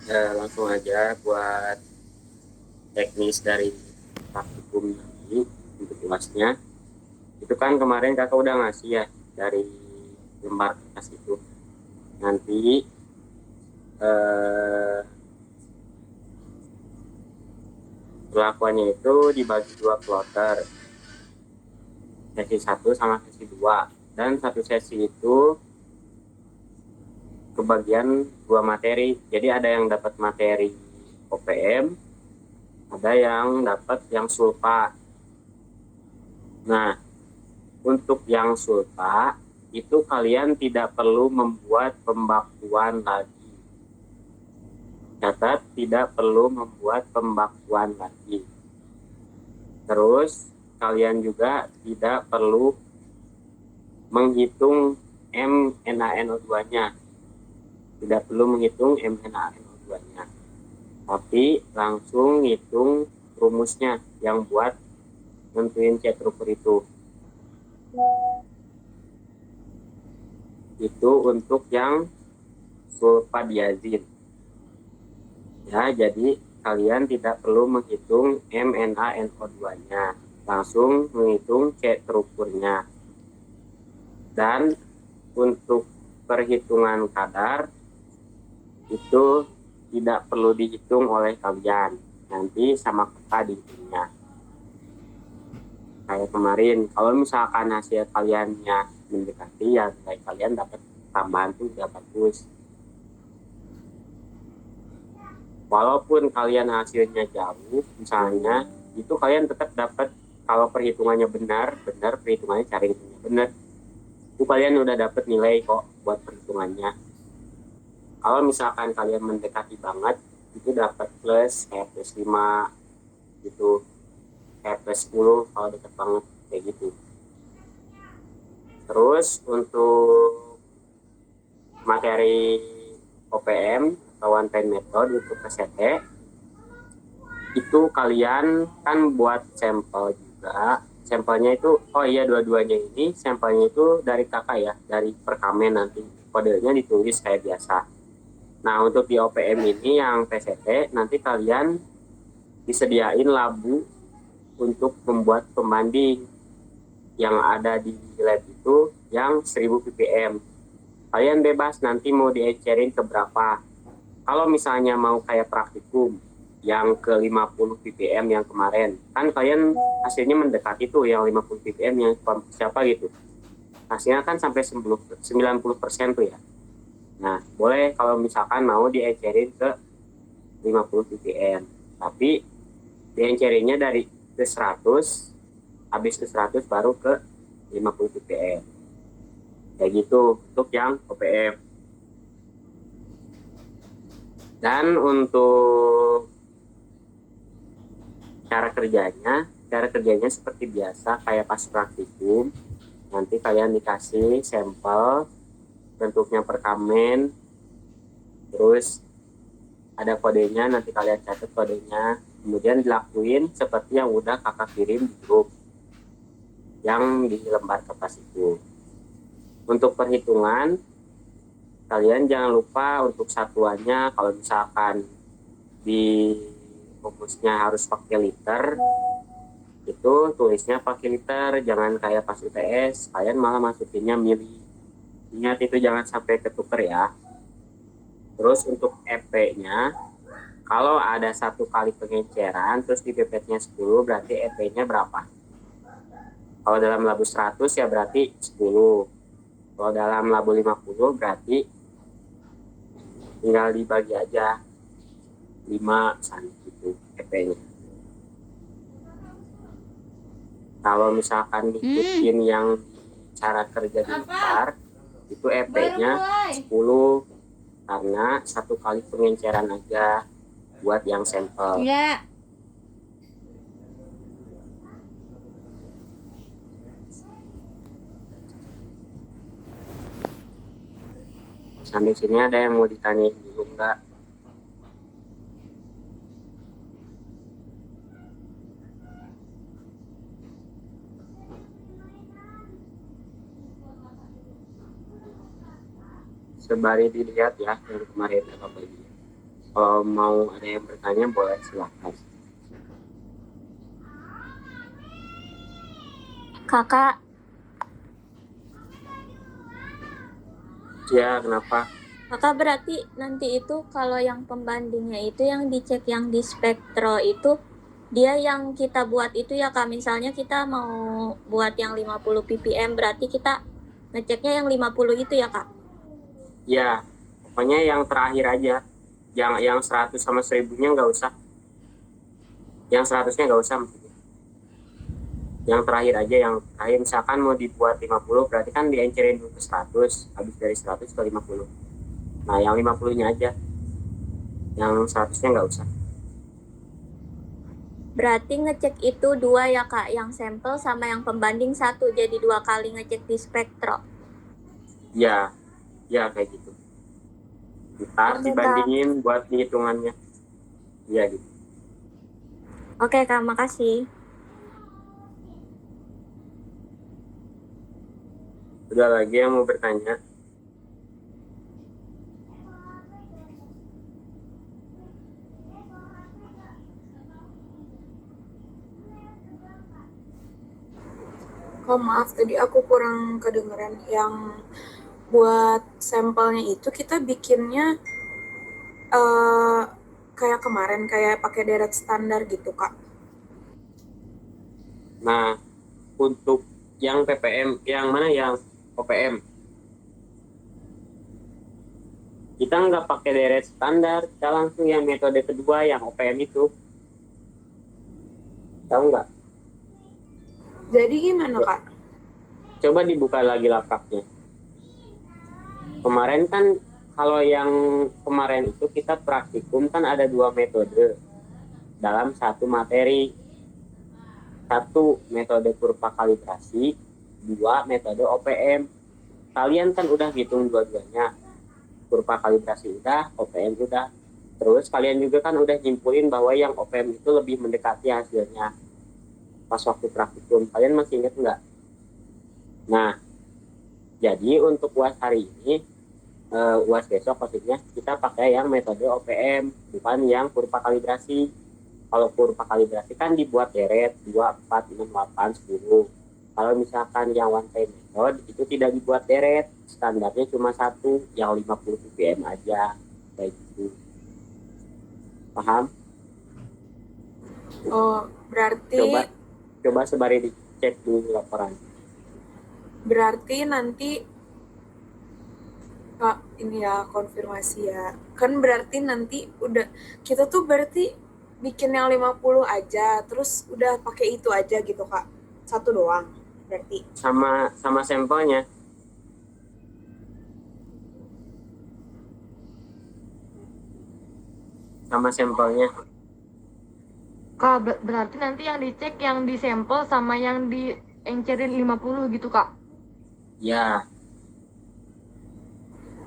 Langsung aja buat teknis dari praktikum nanti untuk luasnya. Itu kan kemarin kakak udah ngasih ya dari lembar kertas itu. Nanti eh, perlakuannya itu dibagi dua kloter, sesi satu sama sesi dua. Dan satu sesi itu kebagian dua materi. Jadi ada yang dapat materi OPM, ada yang dapat yang sulfa. Nah, untuk yang sulfa itu kalian tidak perlu membuat pembakuan lagi. Catat, tidak perlu membuat pembakuan lagi. Terus kalian juga tidak perlu menghitung MnANO2-nya. Tidak perlu menghitung MnANO2-nya. Tapi langsung hitung rumusnya yang buat nentuin C trooper itu. Itu untuk yang sulfadiazin. Ya, jadi kalian tidak perlu menghitung MnANO2-nya. Langsung menghitung C troopernya. Dan untuk perhitungan kadar itu tidak perlu dihitung oleh kalian. Nanti sama kakak dihitungnya. Kayak kemarin, kalau misalkan hasil kaliannya mendekati, ya kayak kalian dapat tambahan tuh udah bagus. Walaupun kalian hasilnya jauh, misalnya, itu kalian tetap dapat, kalau perhitungannya benar perhitungannya cari hitungnya benar. Itu kalian udah dapat nilai kok buat perhitungannya. Kalau misalkan kalian mendekati banget, itu dapat plus, kayak plus 5, gitu. Kayak plus 10 kalau dekat banget, kayak gitu. Terus untuk materi OPM atau one time method untuk PCT itu kalian kan buat sampel juga. Sampelnya itu, oh iya, dua-duanya ini sampelnya itu dari kakak ya, dari perkamen. Nanti kodenya ditulis kayak biasa. Nah, untuk di OPM ini yang PCT, nanti kalian disediain labu untuk membuat pembanding yang ada di lab itu yang 1000 ppm. Kalian bebas nanti mau diencerin ke berapa. Kalau misalnya mau kayak praktikum yang ke 50 ppm yang kemarin, kan kalian hasilnya mendekati tuh yang 50 ppm yang siapa gitu. Hasilnya kan sampai 90% tuh ya. Nah, boleh kalau misalkan mau diencerin ke 50 ppm. Tapi diencerinnya dari ke 100, habis ke 100 baru ke 50 ppm. Kayak gitu untuk yang OPM. Dan untuk cara kerjanya seperti biasa kayak pas praktikum. Nanti kalian dikasih sampel bentuknya per kamen, terus ada kodenya, nanti kalian catat kodenya, kemudian dilakuin seperti yang udah kakak kirim di grup yang di lembar kertas itu. Untuk perhitungan, kalian jangan lupa untuk satuannya. Kalau misalkan di rumusnya harus pakai liter, itu tulisnya pakai liter, jangan kayak pas UTS kalian malah masukinnya mili. Ingat itu, jangan sampai ketuker ya. Terus untuk EP-nya, kalau ada satu kali pengenceran terus di pipetnya 10, berarti EP-nya berapa? Kalau dalam labu 100 ya berarti 10. Kalau dalam labu 50 berarti tinggal dibagi aja 5 gitu EP-nya. Kalau misalkan ngikutin yang cara kerja di luar, itu EP-nya 10 karena satu kali pengenceran aja buat yang sampel. Enggak. Sampai sini ada yang mau ditanya dulu nggak? Sembari dilihat ya yang kemarin apa bagi. Kalau mau ada yang bertanya boleh silahkan. Kakak, Ya, kenapa? kakak berarti nanti itu kalau yang pembandingnya itu yang dicek yang di spektro itu dia yang kita buat itu ya Kak. Misalnya kita mau buat yang 50 ppm berarti kita ngeceknya yang 50 itu ya Kak. Ya, pokoknya yang terakhir aja. Yang 100 sama 1000-nya nggak usah. Yang 100-nya nggak usah. Yang terakhir aja, yang terakhir misalkan mau dibuat 50, berarti kan diencerin dulu ke 100, habis dari 100 ke 50. Nah, yang 50-nya aja. Yang 100-nya nggak usah. Berarti ngecek itu dua ya Kak, yang sampel sama yang pembanding satu, jadi dua kali ngecek di spektro. Ya, ya kayak gitu. Ntar Oke Kak. dibandingin buat hitungannya. Ya gitu. Oke Kak, makasih. Udah lagi yang mau bertanya? Oh maaf, tadi aku kurang kedengeran. Yang buat sampelnya itu kita bikinnya eh kayak kemarin, kayak pakai deret standar gitu, Kak. Nah, untuk yang PPM, yang mana yang OPM? Kita nggak pakai deret standar, kita langsung yang metode kedua, yang OPM itu. Tahu nggak? Jadi gimana, Kak? Coba dibuka lagi laptopnya. Kemarin kan, kalau yang kemarin itu kita praktikum kan ada 2 metode dalam satu materi. Satu metode kurva kalibrasi, dua metode OPM. Kalian kan udah hitung dua-duanya. Kurva kalibrasi udah, OPM udah. Terus kalian juga kan udah nyimpulin bahwa yang OPM itu lebih mendekati hasilnya pas waktu praktikum. Kalian masih ingat nggak? Nah, jadi untuk UAS hari ini, UAS besok maksudnya, kita pakai yang metode OPM, bukan yang kurva kalibrasi. Kalau kurva kalibrasi kan dibuat deret 2, 4, 6, 8, 10. Kalau misalkan yang one time method itu tidak dibuat deret, standarnya cuma satu, yang 50 ppm aja, kayak gitu. Paham? Oh, Coba berarti coba sebari dicek dulu laporan. berarti nanti Kak, ini ya konfirmasi ya. Kan berarti nanti udah kita tuh berarti bikin yang 50 aja, terus udah pakai itu aja gitu, Kak. Satu doang berarti. Sama sampelnya. Sama sampelnya. Kak, berarti nanti yang dicek yang di sampel sama yang di encerin 50 gitu, Kak. Ya,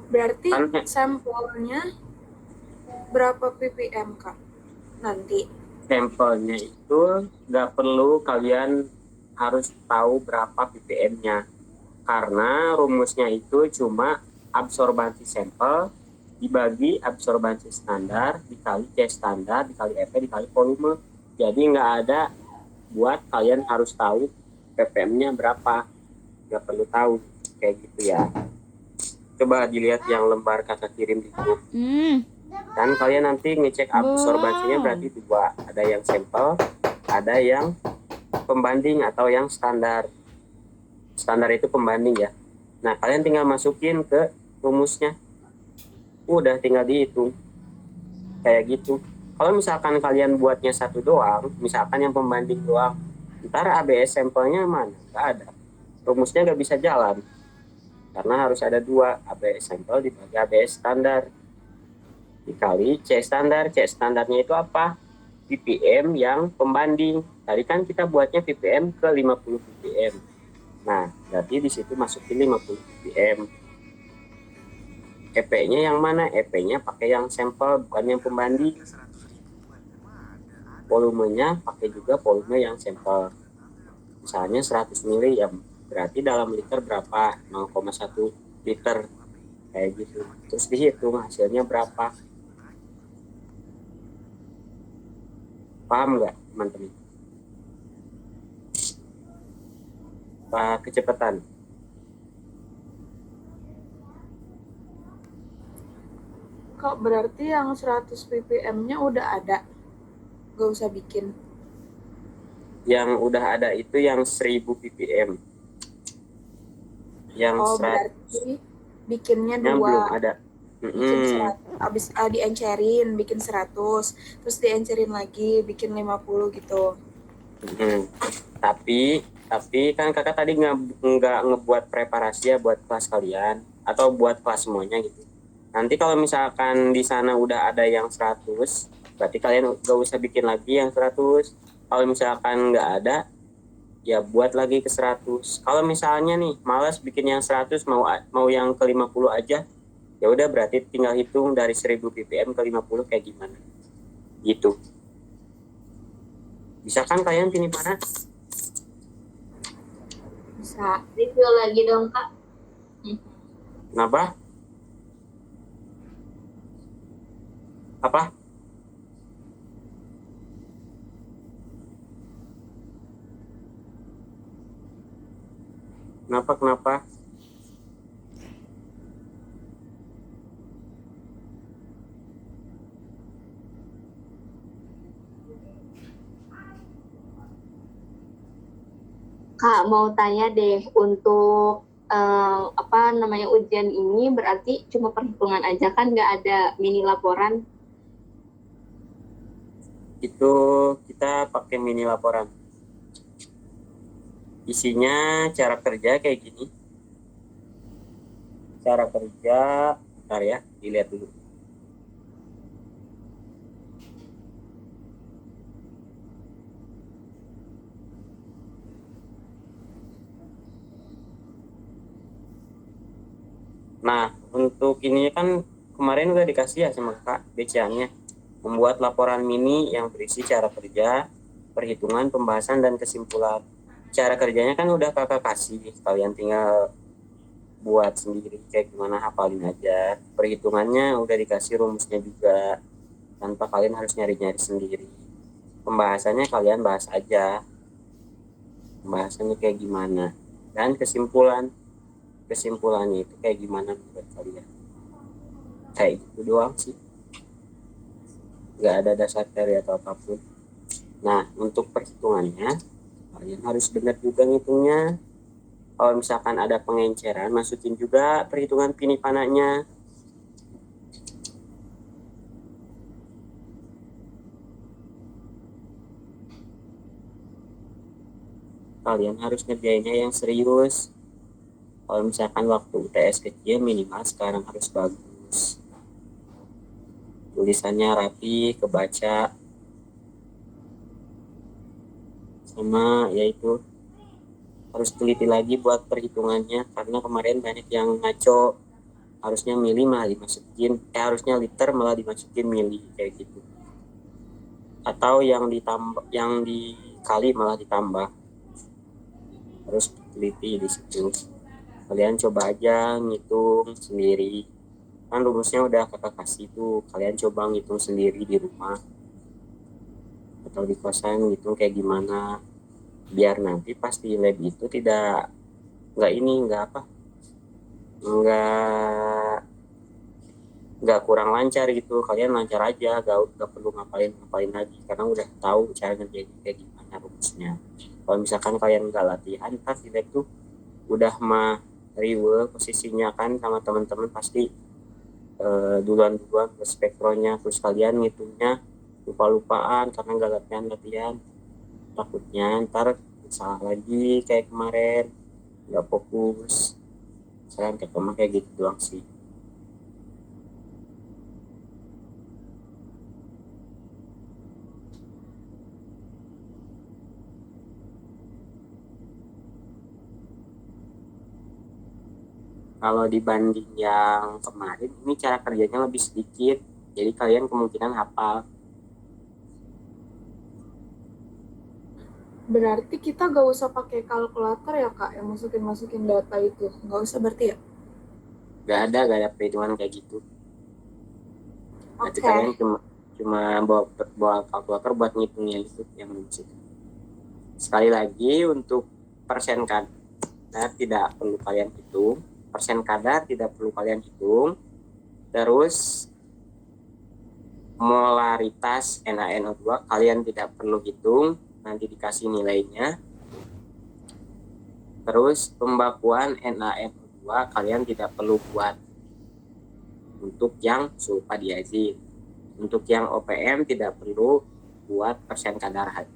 Berarti kan sampelnya berapa ppm, Kak? Nanti. sampelnya itu nggak perlu kalian harus tahu berapa ppm-nya. Karena rumusnya itu cuma absorbansi sampel dibagi absorbansi standar dikali C standar dikali EP dikali volume. Jadi nggak ada buat kalian harus tahu ppm-nya berapa. Nggak perlu tahu kayak gitu ya. Coba dilihat yang lembar kakak kirim di grup. Dan kalian nanti ngecek absorbansinya berarti dua. Ada yang sampel, ada yang pembanding atau yang standar. Standar itu pembanding ya. Nah, kalian tinggal masukin ke rumusnya. Udah tinggal dihitung. Kayak gitu. Kalau misalkan kalian buatnya satu doang, misalkan yang pembanding doang, ntar ABS sampelnya mana? Nggak ada. Rumusnya nggak bisa jalan. Karena harus ada dua, ABS sampel dibagi ABS standar. Dikali C standar. C standarnya itu apa? ppm yang pembanding. Tadi kan kita buatnya ppm ke 50 ppm. Nah, berarti di situ masukin 50 ppm. EP-nya yang mana? EP-nya pakai yang sampel, bukan yang pembanding. Volumenya pakai juga volume yang sampel. Misalnya 100 mili, ya berarti dalam liter berapa? 0,1 liter. Kayak gitu. Terus dihitung hasilnya berapa. Paham nggak teman-teman? Pak kecepatan. Kok berarti yang 100 ppm-nya udah ada? Gak usah bikin. Yang udah ada itu yang 1000 ppm. Yang Oh, 100-nya berarti bikinnya belum 2. ada. Bikin 100, abis diencerin, bikin 100, terus diencerin lagi, bikin 50 gitu. Tapi kan kakak tadi nggak ngebuat preparasi ya buat kelas kalian atau buat kelas semuanya gitu. Nanti kalau misalkan di sana udah ada yang 100, berarti kalian nggak usah bikin lagi yang 100. Kalau misalkan nggak ada, ya buat lagi ke 100. Kalau misalnya nih malas bikin yang 100, mau yang ke 50 aja, ya udah berarti tinggal hitung dari 1000 ppm ke 50 kayak gimana. Gitu. Bisa kan kalian pilih mana? Bisa. Review lagi dong Kak. Kenapa? Apa? Kenapa? Kak, mau tanya deh, untuk ujian ini berarti cuma perhitungan aja kan, nggak ada mini laporan? Itu kita pakai mini laporan. Isinya cara kerja kayak gini. Cara kerja, bentar ya, dilihat dulu. Nah, untuk ini kan kemarin udah dikasih ya sama Kak BCA-nya. Membuat laporan mini yang berisi cara kerja, perhitungan, pembahasan, dan kesimpulan. Cara kerjanya kan udah kakak kasih, kalian tinggal buat sendiri kayak gimana, hafalin aja. Perhitungannya udah dikasih rumusnya juga, tanpa kalian harus nyari-nyari sendiri. Pembahasannya kalian bahas aja, pembahasannya kayak gimana, dan kesimpulannya itu kayak gimana menurut kalian. Kayak gitu doang sih, nggak ada dasar teori atau apapun. Nah, untuk perhitungannya kalian harus benar juga ngitungnya. Kalau misalkan ada pengenceran, masukin juga perhitungan pinipananya. Kalian harus ngerjainnya yang serius. Kalau misalkan waktu UTS kecil, minimal sekarang harus bagus. Tulisannya rapi, kebaca. Sama yaitu harus teliti lagi buat perhitungannya, karena kemarin banyak yang ngaco, harusnya mili malah dimasukin, harusnya liter malah dimasukin mili kayak gitu, atau yang dikali malah ditambah. Harus teliti di situ. Kalian coba aja ngitung sendiri, kan rumusnya udah kakak kasih tuh, kalian coba ngitung sendiri di rumah atau di kosan, ngitung kayak gimana, biar nanti pas di lab itu nggak kurang lancar gitu. Kalian lancar aja, gak perlu ngapain lagi, karena udah tahu cara ngerjain kayak gimana rumusnya. Kalau misalkan kalian nggak latihan, pas di lab tuh udah mah riwe posisinya kan sama teman-teman, pasti duluan ke spektronya, terus kalian ngitungnya lupa-lupaan karena nggak latihan. Takutnya ntar salah lagi kayak kemarin, nggak fokus. Saya ketemu kayak gitu doang sih. Kalau dibanding yang kemarin, ini cara kerjanya lebih sedikit, jadi kalian kemungkinan hafal. Berarti kita gak usah pakai kalkulator ya Kak, yang masukin data itu. Gak usah berarti ya? Gak ada perhitungan kayak gitu. Nanti Oke. kalian cuma bawa kalkulator buat ngitungnya itu yang musik. Sekali lagi, untuk persen kadar tidak perlu kalian hitung, terus molaritas NaNO2 kalian tidak perlu hitung, nanti dikasih nilainya. Terus pembakuan NaNO2 kalian tidak perlu buat untuk yang sulfadiazid. Untuk yang OPM tidak perlu buat persen kadar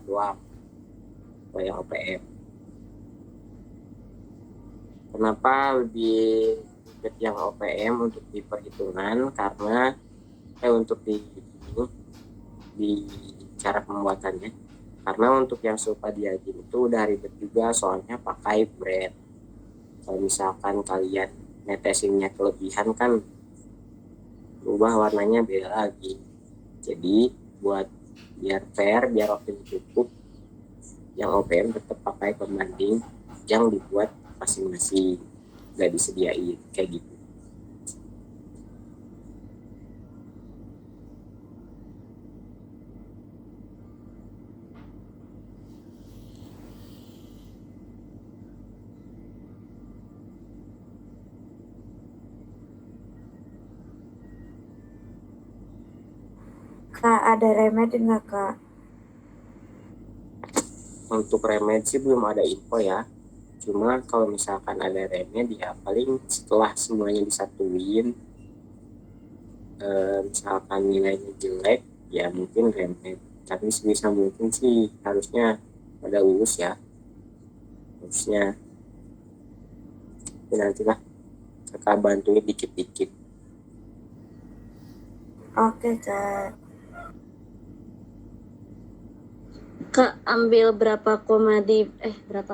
doang untuk yang OPM. Kenapa lebih ribet yang OPM untuk di perhitungan? Karena untuk di cara pembuatannya. Karena untuk yang sulfadiazid itu udah ribet juga, soalnya pakai bread. Kalau misalkan kalian netesinnya kelebihan kan berubah warnanya beda lagi. Jadi buat biar fair, biar waktu cukup, yang OPM tetap pakai pembanding yang dibuat masing-masing, nggak disediain kayak gitu. Kak, ada remedi nggak, Kak? Untuk remed sih belum ada info ya. Cuma kalau misalkan ada remed ya paling setelah semuanya disatuin, misalkan nilainya jelek ya mungkin remed. Tapi sebisa mungkin sih harusnya pada lulus ya. Harusnya. Tapi nantilah kakak bantuin dikit-dikit. Oke, Kak. Kak, ambil berapa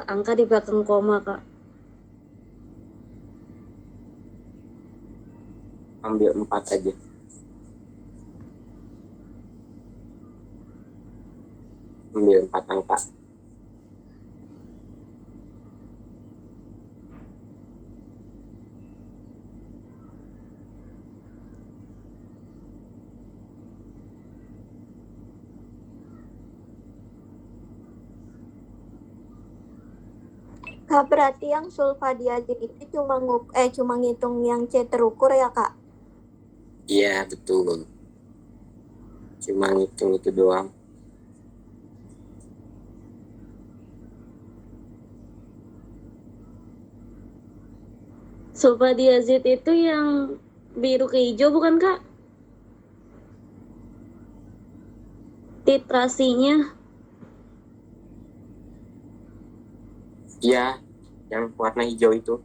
angka di belakang koma, Kak? Ambil 4 aja. Ambil 4 angka. Kak, berarti yang sulfadiazid itu cuma ngitung yang C terukur ya, Kak? Iya, betul. Cuma ngitung itu doang. Sulfadiazid itu yang biru ke hijau bukan, Kak? Titrasinya. Iya, yang warna hijau itu.